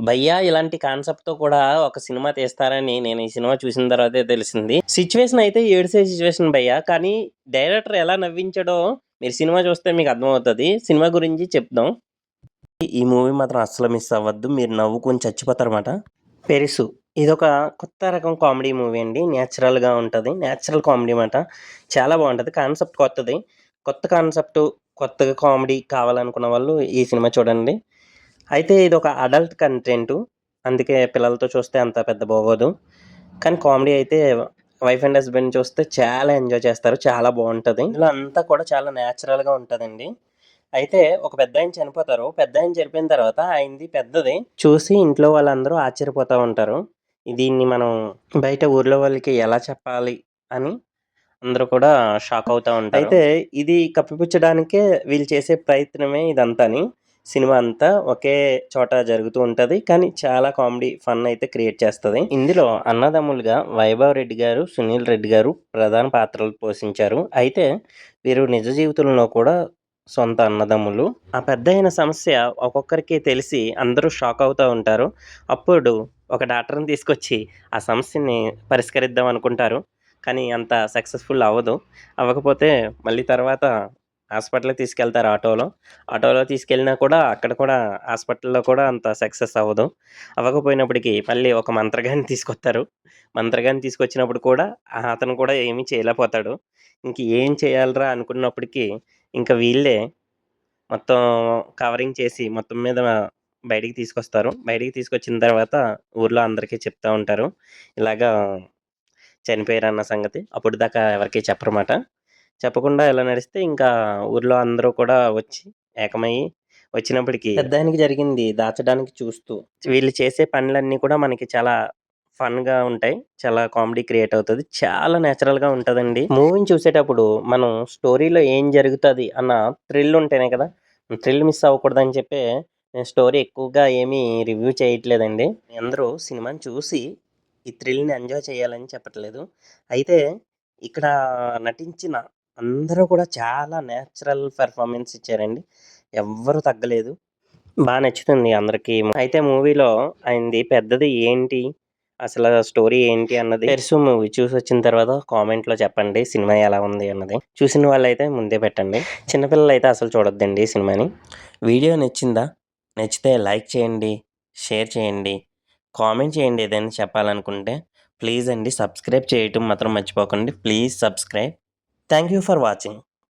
భయ్యా ఇలాంటి కాన్సెప్ట్‌తో కూడా ఒక సినిమా తీస్తారని నేను ఈ సినిమా చూసిన తర్వాతే తెలిసింది. సిట్యుయేషన్ అయితే ఏడిసే సిట్యుయేషన్ భయ్యా. కానీ డైరెక్టర్ ఎలా నవ్వించాడో మీరు సినిమా చూస్తే మీకు అర్థమవుతది. సినిమా గురించి చెప్దాం. ఈ మూవీ మాత్రం అస్సలు మిస్ అవ్వద్దు. మీరు నవ్వుకొని చచ్చిపోతారన్నమాట. 'పెరుసు' ఇదొక కొత్త రకం కామెడీ మూవీ అండి. నేచురల్‌గా ఉంటది. నేచురల్ కామెడీ మాట. చాలా బావుంటది. కాన్సెప్ట్ కొత్తది. కొత్త కాన్సెప్టు, కొత్తగా కామెడీ కావాలనుకున్న వాళ్ళు ఈ సినిమా చూడండి. అయితే ఇదొక అడల్ట్ కంటెంటు. అందుకే పిల్లలతో చూస్తే అంత పెద్ద బాగోదు. కానీ కామెడీ అయితే వైఫ్ అండ్ హస్బెండ్ చూస్తే చాలా ఎంజాయ్ చేస్తారు. చాలా బావుంటది. ఇందులో అంతా కూడా చాలా నేచురల్‌గా ఉంటదండి. అయితే ఒక పెద్దాయన చనిపోతారు. పెద్దాయన చనిపోయిన తర్వాత ఆయనది పెద్దది. చూసి ఇంట్లో వాళ్ళందరూ ఆశ్చర్యపోతా ఉంటారు. దీన్ని మనం బయట ఊర్లో వాళ్ళకి ఎలా చెప్పాలి అని అందరూ కూడా షాక్ అవుతా ఉంటారు. అయితే ఇది కప్పిపుచ్చడానికే వీళ్ళు చేసే ప్రయత్నమే ఇదంతాని. సినిమా అంతా ఒకే చోట జరుగుతూ ఉంటది. కానీ చాలా కామెడీ, ఫన్ అయితే క్రియేట్ చేస్తది. ఇందులో అన్నదమ్ములుగా వైభవ్ రెడ్డి గారు, సునీల్ రెడ్డి గారు ప్రధాన పాత్రలు పోషించారు. అయితే వీరు నిజ జీవితంలో కూడా సొంత అన్నదమ్ములు. ఆ పెద్దయిన సమస్య ఒక్కొక్కరికి తెలిసి అందరూ షాక్ అవుతా ఉంటారు. అప్పుడు ఒక డాక్టర్‌ని తీసుకొచ్చి ఆ సమస్యని పరిష్కరిద్దాం అనుకుంటారు. కానీ అంత సక్సెస్‌ఫుల్ అవ్వదు. అవ్వకపోతే మళ్ళీ తర్వాత హాస్పిటల్‌కి తీసుకెళ్తారు ఆటోలో. ఆటోలో తీసుకెళ్ళినా కూడా అక్కడ కూడా హాస్పిటల్‌లో కూడా అంత సక్సెస్ అవ్వదు. అవ్వకపోయినప్పటికి మళ్ళీ ఒక మంత్రగాడిని తీసుకొత్తారు. మంత్రగాడిని తీసుకొచ్చినప్పుడు కూడా అతను కూడా ఏమీ చేయలేకపోతాడు. ఇంక ఏం చేయాలిరా అనుకున్నప్పటికి ఇంక వీళ్ళే మొత్తం కవరింగ్ చేసి మొత్తం మీద బయటికి తీసుకొస్తారు. బయటికి తీసుకొచ్చిన తర్వాత ఊర్లో అందరికీ చెప్తా ఉంటారు. ఇలాగా చనిపోయారన్న సంగతి. అప్పటిదాకా ఎవరికీ చెప్పరమాట. చెప్పకుండా ఇలా నడిస్తే ఇంకా ఊర్లో అందరూ కూడా వచ్చి ఏకమయ్యి వచ్చినప్పటికి పెద్దాయనకి జరిగింది దాచడానికి చూస్తూ వీళ్ళు చేసే పనులన్నీ కూడా మనకి చాలా ఫన్‌గా ఉంటాయి. చాలా కామెడీ క్రియేట్ అవుతది. చాలా నేచురల్‌గా ఉంటదండి. మూవీని చూసేటప్పుడు మనం స్టోరీలో ఏం జరుగుతది అన్న థ్రిల్ ఉంటేనే కదా! థ్రిల్ మిస్ అవ్వకూడదని చెప్పే నేను స్టోరీ ఎక్కువగా ఏమీ రివ్యూ చేయట్లేదండి. అందరూ సినిమాని చూసి ఈ థ్రిల్‌ని ఎంజాయ్ చేయాలని చెప్పట్లేదు. అయితే ఇక్కడ నటించిన అందరూ కూడా చాలా నేచురల్ పెర్ఫార్మన్స్ ఇచ్చారండి. ఎవ్వరు తగ్గలేదు. నచ్చుతుంది అందరికి. అయితే మూవీలో ఆయనది పెద్దది ఏంటి? అసల స్టోరీ ఏంటి అన్నది 'పెర్సు' మూవీ చూసొచ్చిన తర్వాత కామెంట్‌లో చెప్పండి. సినిమా ఎలా ఉంది అన్నది. చూసిన వాళ్ళైతే ముందే పెట్టండి. చిన్న పిల్లలైతే అసలు చూడొద్దండి ఈ సినిమాని. వీడియో నచ్చిందా? నచ్చితే లైక్ చేయండి, షేర్ చేయండి, కామెంట్ చేయండి ఏదైనా చెప్పాలనుకుంటే. ప్లీజ్ అండి సబ్స్క్రైబ్ చేయటం మాత్రం మర్చిపోకండి. Please subscribe. Thank you for watching.